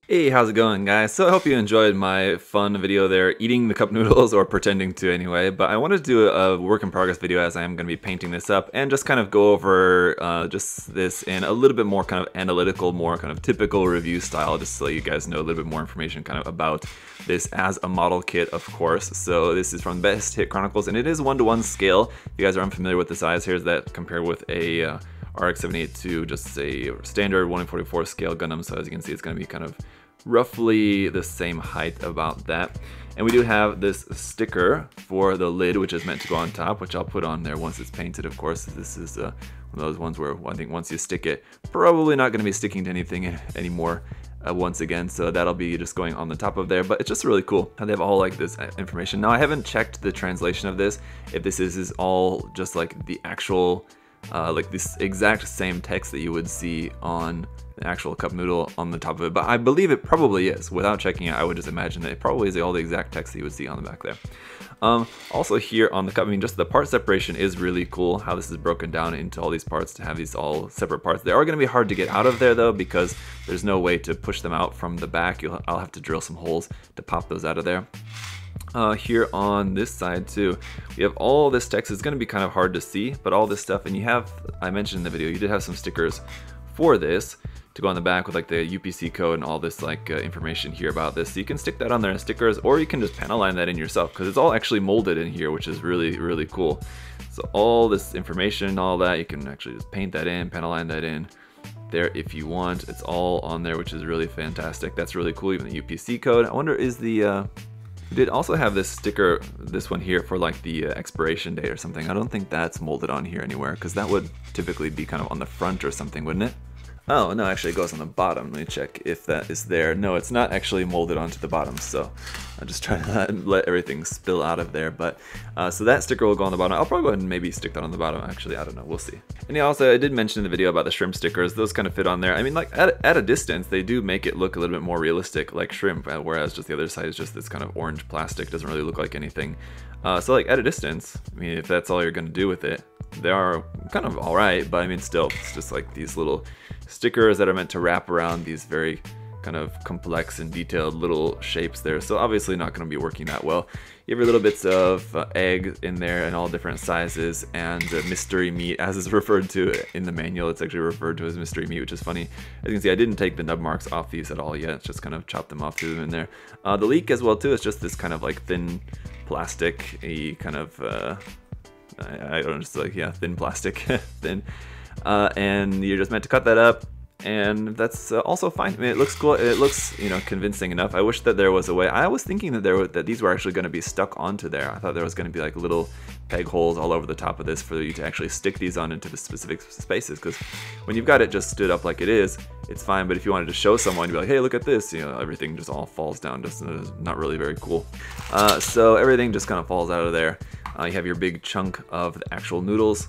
Hey, how's it going, guys? So I hope you enjoyed my fun video there, eating the cup noodles, or pretending to anyway, but I wanted to do a work in progress video as I am going to be painting this up, and just kind of go over just this in a little bit more kind of analytical, more kind of typical review style, just so you guys know a little bit more information kind of about this as a model kit, of course. So this is from Best Hit Chronicles, and it is 1:1 scale. If you guys are unfamiliar with the size, here's that compared with a RX-78 just a standard 1:44 scale Gundam, so as you can see it's going to be kind of roughly the same height about that. And we do have this sticker for the lid, which is meant to go on top, which I'll put on there once it's painted, of course. This is one of those ones where I think once you stick it, probably not going to be sticking to anything anymore once again, so that'll be just going on the top of there. But it's just really cool how they have all like this information. Now I haven't checked the translation of this, if this is all just like the actual like this exact same text that you would see on the actual cup noodle on the top of it, but I believe it probably is. Without checking it, I would just imagine that it probably is all the exact text that you would see on the back there. Also here on the cup, I mean, just the part separation is really cool, how this is broken down into all these parts to have these all separate parts. They are going to be hard to get out of there though, because there's no way to push them out from the back. I'll have to drill some holes to pop those out of there. Here on this side too, we have all this text. It's going to be kind of hard to see, but all this stuff, and you have, I mentioned in the video, you did have some stickers for this to go on the back with like the UPC code and all this like information here about this. So you can stick that on there in stickers, or you can just panel line that in yourself, because it's all actually molded in here, which is really, really cool. So all this information and all that, you can actually just paint that in, panel line that in there if you want. It's all on there, which is really fantastic. That's really cool. Even the UPC code. I wonder, is the we did also have this sticker, this one here, for like the expiration date or something. I don't think that's molded on here anywhere, because that would typically be kind of on the front or something, wouldn't it? Oh, no, actually it goes on the bottom. Let me check if that is there. No, it's not actually molded onto the bottom, so I'm just trying to let everything spill out of there. But so that sticker will go on the bottom. I'll probably go ahead and maybe stick that on the bottom. Actually, I don't know. We'll see. And yeah, also, I did mention in the video about the shrimp stickers. Those kind of fit on there. I mean, like, at a distance, they do make it look a little bit more realistic, like shrimp, whereas just the other side is just this kind of orange plastic. Doesn't really look like anything. So, like, at a distance, I mean, if that's all you're going to do with it, they are kind of alright, but I mean, still, it's just like these little stickers that are meant to wrap around these very kind of complex and detailed little shapes there. So obviously not going to be working that well. You have your little bits of egg in there in all different sizes, and mystery meat, as is referred to in the manual. It's actually referred to as mystery meat, which is funny. As you can see, I didn't take the nub marks off these at all yet. Just kind of chopped them off, threw them in there. The leek as well too, is just this kind of like thin plastic-y kind of I don't know, just like, yeah, thin plastic, thin. And you're just meant to cut that up, and that's also fine. I mean, it looks cool. It looks, you know, convincing enough. I wish that there was a way. I was thinking that that these were actually going to be stuck onto there. I thought there was going to be like little peg holes all over the top of this for you to actually stick these on into the specific spaces, because when you've got it just stood up like it is, it's fine. But if you wanted to show someone, you'd be like, hey, look at this, you know, everything just all falls down. Just not really very cool. So everything just kind of falls out of there. You have your big chunk of the actual noodles,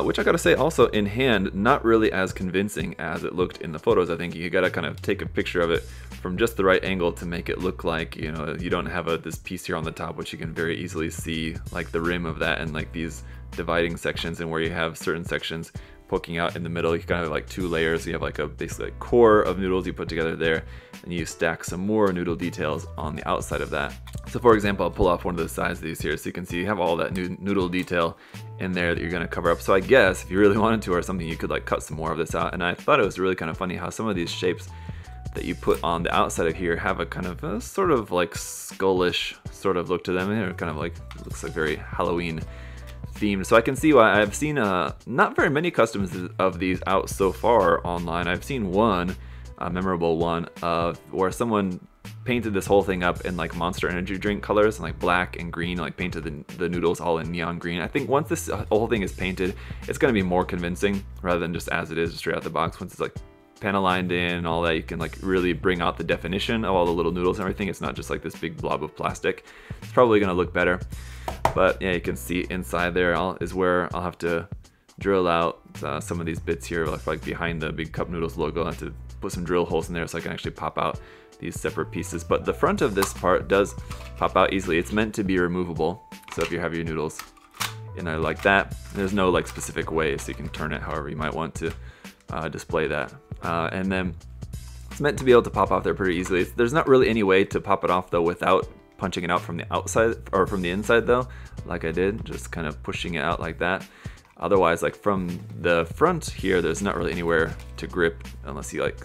which I gotta say, also in hand, not really as convincing as it looked in the photos. I think you gotta kind of take a picture of it from just the right angle to make it look like, you know, you don't have this piece here on the top, which you can very easily see like the rim of that, and like these dividing sections, and where you have certain sections poking out in the middle. You kind of have like two layers. You have like a basically a core of noodles you put together there, and you stack some more noodle details on the outside of that. So for example, I'll pull off one of the sides of these here, so you can see you have all that noodle detail in there that you're going to cover up. So I guess if you really wanted to or something, you could like cut some more of this out. And I thought it was really kind of funny how some of these shapes that you put on the outside of here have a kind of a sort of like skullish sort of look to them. They're kind of like, it looks like very Halloween themed. So I can see why. I've seen not very many customs of these out so far online. I've seen one, a memorable one, where someone painted this whole thing up in like Monster Energy drink colors, and like black and green, like painted the noodles all in neon green. I think once this whole thing is painted, it's going to be more convincing rather than just as it is, straight out the box. Once it's like panel lined in and all that, you can like really bring out the definition of all the little noodles and everything. It's not just like this big blob of plastic. It's probably going to look better. But yeah, you can see inside there is where I'll have to drill out some of these bits here, like behind the big cup noodles logo. I have to put some drill holes in there so I can actually pop out these separate pieces. But the front of this part does pop out easily. It's meant to be removable. So if you have your noodles in there like that, there's no like specific way, so you can turn it however you might want to display that. And then It's meant to be able to pop off there pretty easily. There's not really any way to pop it off though without punching it out from the outside or from the inside though, like I did, just kind of pushing it out like that. Otherwise, like from the front here, there's not really anywhere to grip unless you like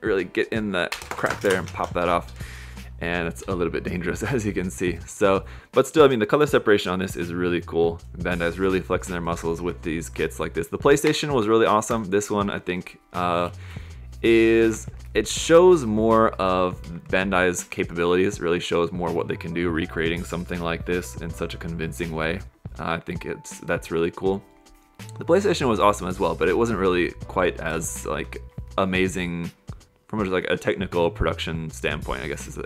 really get in that crack there and pop that off. And it's a little bit dangerous, as you can see. So, but still, I mean, the color separation on this is really cool. Bandai's really flexing their muscles with these kits like this. The PlayStation was really awesome. This one, I think, it shows more of Bandai's capabilities. It really shows more what they can do recreating something like this in such a convincing way. I think that's really cool. The PlayStation was awesome as well, but it wasn't really quite as like amazing from like a technical production standpoint, I guess,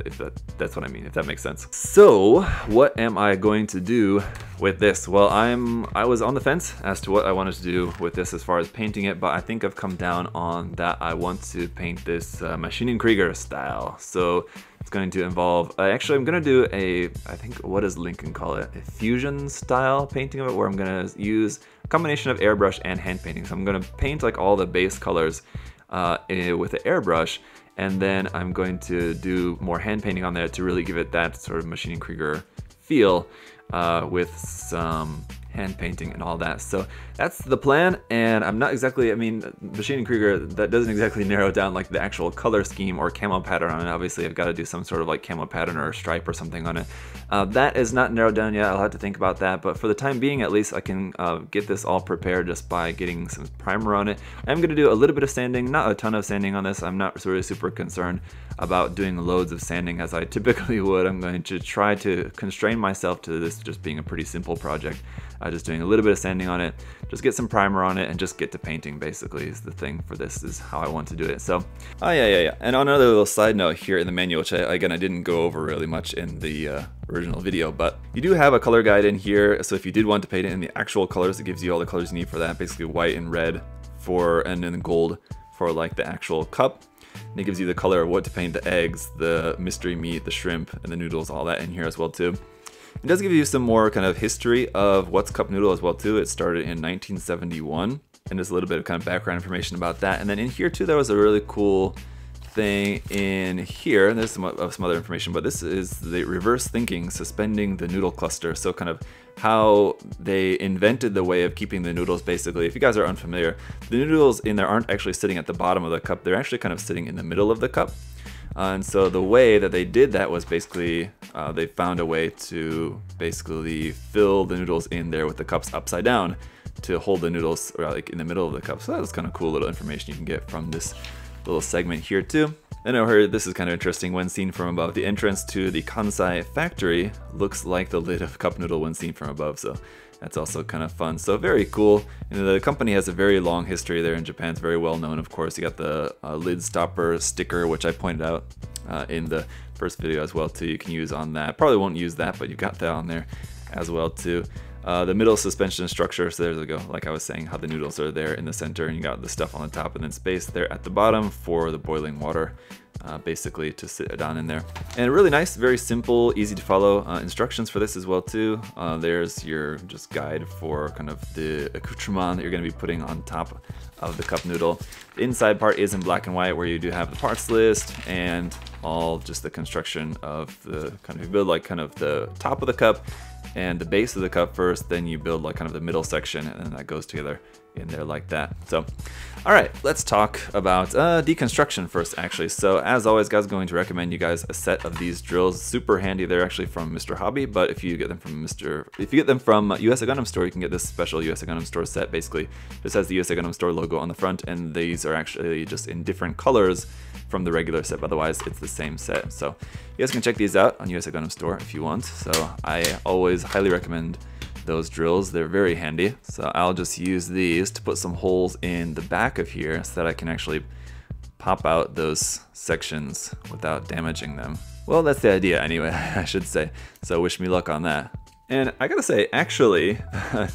that's what I mean, if that makes sense. So what am I going to do with this? Well, I was on the fence as to what I wanted to do with this as far as painting it, but I think I've come down on that I want to paint this Maschinenkrieger style. So it's going to involve, actually I'm going to do I think, what does Lincoln call it? A fusion style painting of it, where I'm going to use a combination of airbrush and hand painting. So I'm going to paint like all the base colors with the airbrush, and then I'm going to do more hand painting on there to really give it that sort of Maschinenkrieger feel with some hand painting and all that. So that's the plan, and I'm not exactly, I mean, Maschinenkrieger, that doesn't exactly narrow down like the actual color scheme or camo pattern on it. Obviously I've got to do some sort of like camo pattern or stripe or something on it. That is not narrowed down yet. I'll have to think about that, but for the time being at least I can get this all prepared just by getting some primer on it. I'm going to do a little bit of sanding, not a ton of sanding on this. I'm not really super concerned about doing loads of sanding as I typically would. I'm going to try to constrain myself to this just being a pretty simple project. Just doing a little bit of sanding on it, just get some primer on it, and just get to painting basically is the thing for this, is how I want to do it. So, yeah. And on another little side note here in the manual, which I didn't go over really much in the original video, but you do have a color guide in here. So if you did want to paint it in the actual colors, it gives you all the colors you need for that, basically white and red and then gold for like the actual cup. And it gives you the color of what to paint, the eggs, the mystery meat, the shrimp, and the noodles, all that in here as well too. It does give you some more kind of history of what's cup noodle as well too. It started in 1971, and just a little bit of kind of background information about that. And then in here too, there was a really cool thing in here, and there's some other information, but this is the reverse thinking, suspending the noodle cluster. So kind of how they invented the way of keeping the noodles. Basically, if you guys are unfamiliar, the noodles in there aren't actually sitting at the bottom of the cup. They're actually kind of sitting in the middle of the cup. And so the way that they did that was basically they found a way to basically fill the noodles in there with the cups upside down to hold the noodles like in the middle of the cup. So that was kind of cool little information you can get from this little segment here too. And I heard this is kind of interesting. When seen from above, the entrance to the Kansai factory looks like the lid of cup noodle when seen from above. So that's also kind of fun. So very cool. And the company has a very long history there in Japan. It's very well known, of course. You got the lid stopper sticker, which I pointed out in the first video as well too. You can use on that. Probably won't use that, but you got that on there as well too. The middle suspension structure, so there we go, like I was saying, how the noodles are there in the center, and you got the stuff on the top, and then space there at the bottom for the boiling water, basically to sit down in there. And really nice, very simple, easy to follow instructions for this as well too. There's your just guide for kind of the accoutrement that you're going to be putting on top of the cup noodle. The inside part is in black and white, where you do have the parts list and all just the construction of the kind of, you build like kind of the top of the cup and the base of the cup first, then you build like kind of the middle section, and then that goes together in there like that. So, all right, let's talk about deconstruction first, actually. So as always, guys, going to recommend you guys a set of these drills. Super handy. They're actually from Mr. Hobby, but if you get them from USA Gundam Store, you can get this special USA Gundam Store set. Basically, this has the USA Gundam Store logo on the front, and these are actually just in different colors from the regular set. Otherwise, it's the same set. So you guys can check these out on USA Gundam Store if you want. So I always highly recommend those drills. They're very handy. So I'll just use these to put some holes in the back of here so that I can actually pop out those sections without damaging them. Well, that's the idea anyway, I should say. So wish me luck on that. And I gotta say, actually,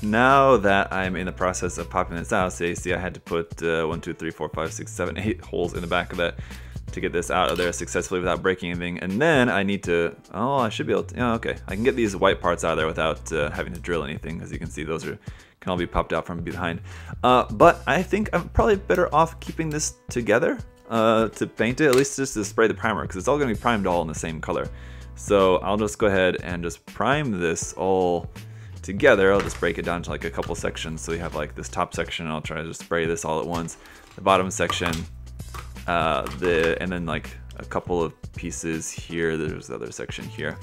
now that I'm in the process of popping this out, so you see I had to put 1, 2, 3, 4, 5, 6, 7, 8 holes in the back of that to get this out of there successfully without breaking anything. And then I need to, I should be able to, okay. I can get these white parts out of there without having to drill anything. As you can see, those can all be popped out from behind. But I think I'm probably better off keeping this together. to paint it, at least just to spray the primer, because it's all going to be primed all in the same color. So I'll just go ahead and just prime this all together. I'll just break it down to like a couple sections. So you have like this top section, I'll try to just spray this all at once. The bottom section, and then like a couple of pieces here. There's the other section here.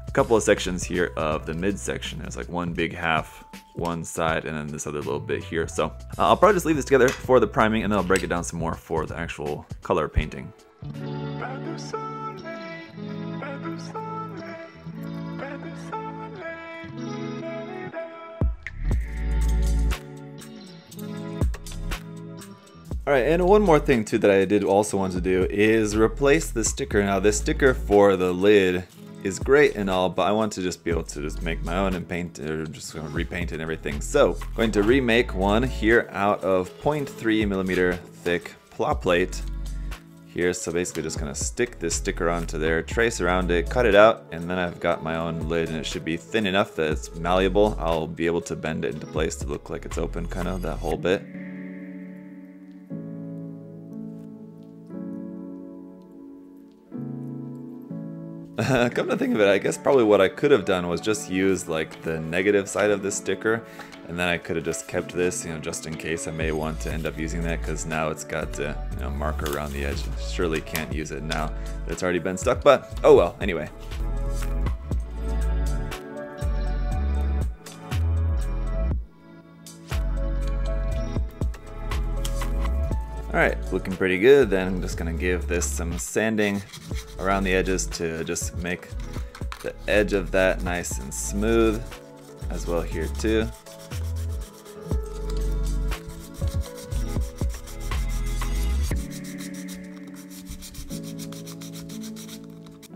A couple of sections here of the mid section. There's like one big half, one side, and then this other little bit here. So I'll probably just leave this together for the priming, and then I'll break it down some more for the actual color painting. Alright, and one more thing too that I did also want to do is replace the sticker. Now this sticker for the lid is great and all, but I want to just be able to just make my own and paint, or just repaint it and everything. So I'm going to remake one here out of 0.3mm thick plot plate here. So basically just gonna stick this sticker onto there, trace around it, cut it out, and then I've got my own lid, and it should be thin enough that it's malleable. I'll be able to bend it into place to look like it's open, kind of that whole bit. Come to think of it, I guess probably what I could have done was just use like the negative side of this sticker, and then I could have just kept this, you know, just in case I may want to end up using that, because now it's got a marker around the edge. Surely can't use it now that it's already been stuck, but oh well, anyway. Alright, looking pretty good. Then I'm just going to give this some sanding around the edges to just make the edge of that nice and smooth, as well here too.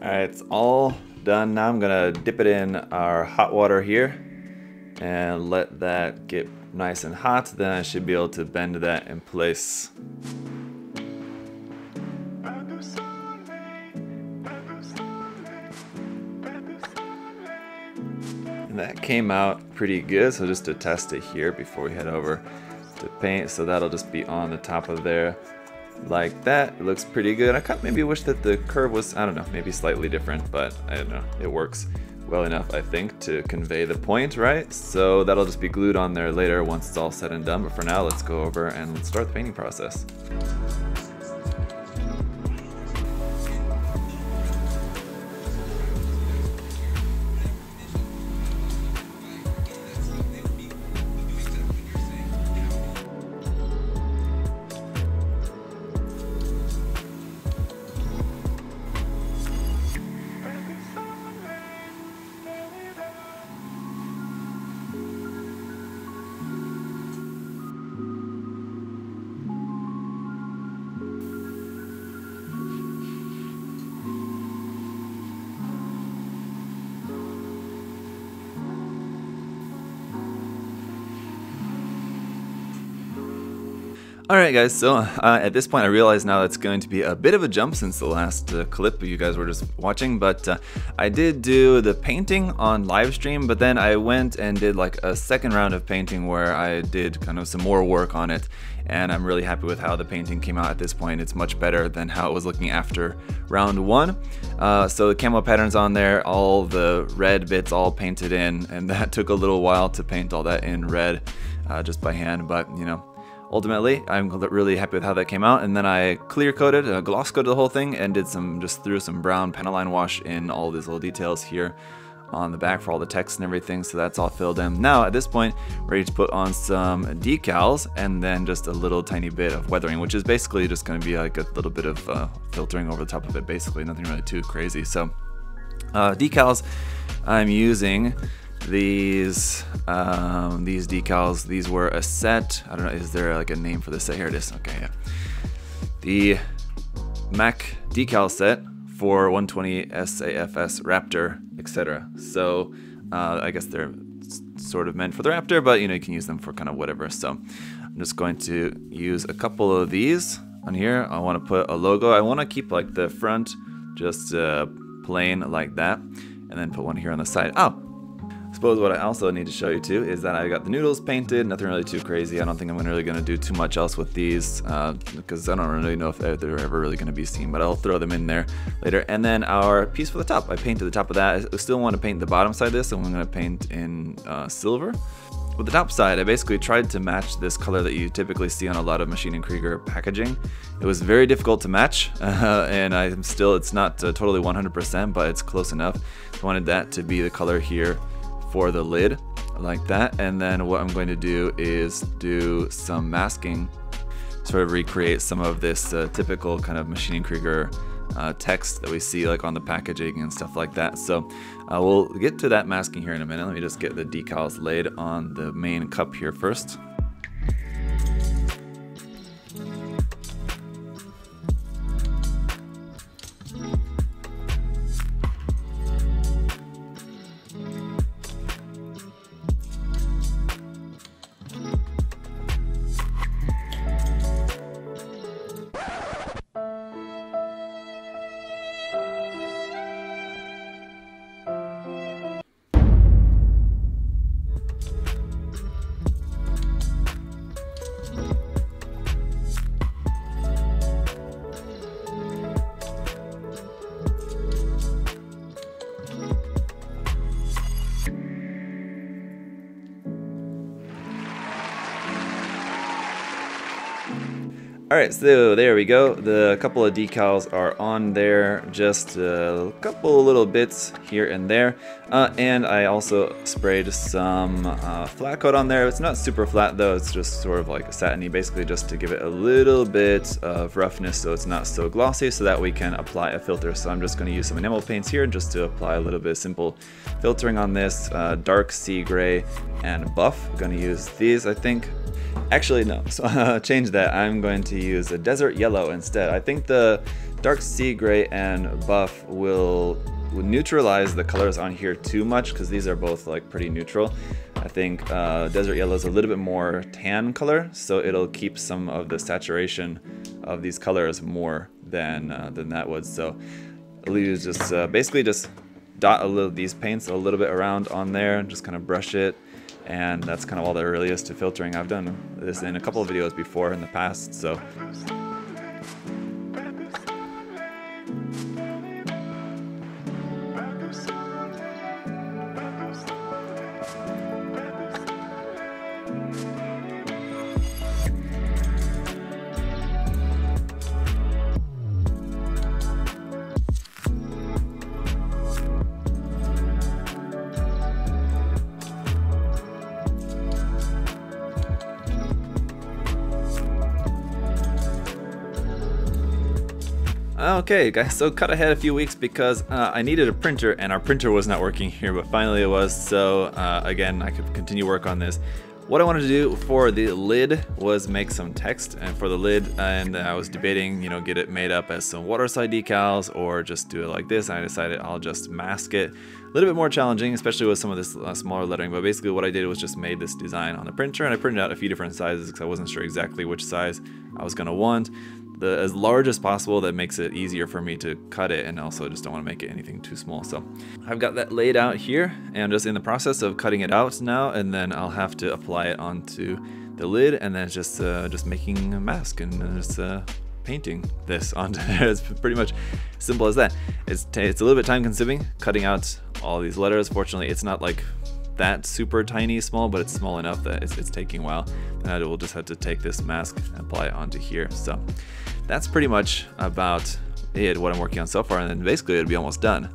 Alright, it's all done. Now I'm going to dip it in our hot water here and let that get nice and hot. Then I should be able to bend that in place. And that came out pretty good, so just to test it here before we head over to paint. So that'll just be on the top of there like that. It looks pretty good. I kind of maybe wish that the curve was, I don't know, maybe slightly different, but I don't know, it works well enough, I think, to convey the point, right? So that'll just be glued on there later once it's all said and done. But for now, let's go over and start the painting process. Alright guys, so at this point I realize now it's going to be a bit of a jump since the last clip you guys were just watching, but I did do the painting on live stream, but then I went and did like a second round of painting where I did kind of some more work on it, and I'm really happy with how the painting came out at this point. It's much better than how it was looking after round one. So the camo patterns on there, all the red bits all painted in, and that took a little while to paint all that in red just by hand, but you know, ultimately, I'm really happy with how that came out. And then I clear coated, gloss coated the whole thing, and did just threw some brown Panaline wash in all these little details here on the back for all the text and everything. So that's all filled in. Now at this point, ready to put on some decals and then just a little tiny bit of weathering, which is basically just going to be like a little bit of filtering over the top of it. Basically, nothing really too crazy. So decals, I'm using these decals. These were a set. I don't know, is there like a name for this set? Here it is. Okay, yeah. The Ma.K decal set for 120 SAFS Raptor, etc. So I guess they're sort of meant for the Raptor, but you know, you can use them for kind of whatever. So I'm just going to use a couple of these on here. I want to put a logo. I want to keep like the front just plain like that, and then put one here on the side. Oh, suppose what I also need to show you too is that I got the noodles painted, nothing really too crazy. I don't think I'm really going to do too much else with these because I don't really know if they're ever really going to be seen, but I'll throw them in there later. And then our piece for the top, I painted the top of that. I still want to paint the bottom side of this, so I'm going to paint in silver. With the top side, I basically tried to match this color that you typically see on a lot of Machine & Krieger packaging. It was very difficult to match, and it's not totally 100%, but it's close enough. I wanted that to be the color here for the lid, like that. And then what I'm going to do is do some masking, sort of recreate some of this typical kind of Machine & Krieger text that we see like on the packaging and stuff like that. So we'll get to that masking here in a minute. Let me just get the decals laid on the main cup here first. Alright, so there we go. The couple of decals are on there, just a couple little bits here and there. And I also sprayed some flat coat on there. It's not super flat though, it's just sort of like satiny, basically just to give it a little bit of roughness so it's not so glossy, so that we can apply a filter. So I'm just going to use some enamel paints here just to apply a little bit of simple filtering on this. Dark sea gray and buff. I'm going to use these, I think. Actually, no, so change that. I'm going to use a desert yellow instead. I think the dark sea gray and buff will neutralize the colors on here too much because these are both like pretty neutral. I think desert yellow is a little bit more tan color, so it'll keep some of the saturation of these colors more than that would. So I'll use just basically just dot these paints a little bit around on there and just kind of brush it. And that's kind of all there really is to filtering. I've done this in a couple of videos before in the past, so. Okay guys, so cut ahead a few weeks because I needed a printer and our printer was not working here, but finally it was, so again I could continue work on this. What I wanted to do for the lid was make some text, and for the lid, and I was debating, you know, get it made up as some waterside decals or just do it like this, and I decided I'll just mask it. A little bit more challenging, especially with some of this smaller lettering, but basically what I did was just made this design on the printer, and I printed out a few different sizes because I wasn't sure exactly which size I was going to want. As large as possible, that makes it easier for me to cut it, and also just don't want to make it anything too small. So I've got that laid out here, and I'm just in the process of cutting it out now, and then I'll have to apply it onto the lid, and then it's just making a mask and just painting this onto there. It's pretty much simple as that. It's a little bit time consuming cutting out all these letters. Fortunately, it's not like that super tiny small, but it's small enough that it's taking a while. And I will just have to take this mask and apply it onto here. So that's pretty much about it, what I'm working on so far, and then basically it'll be almost done.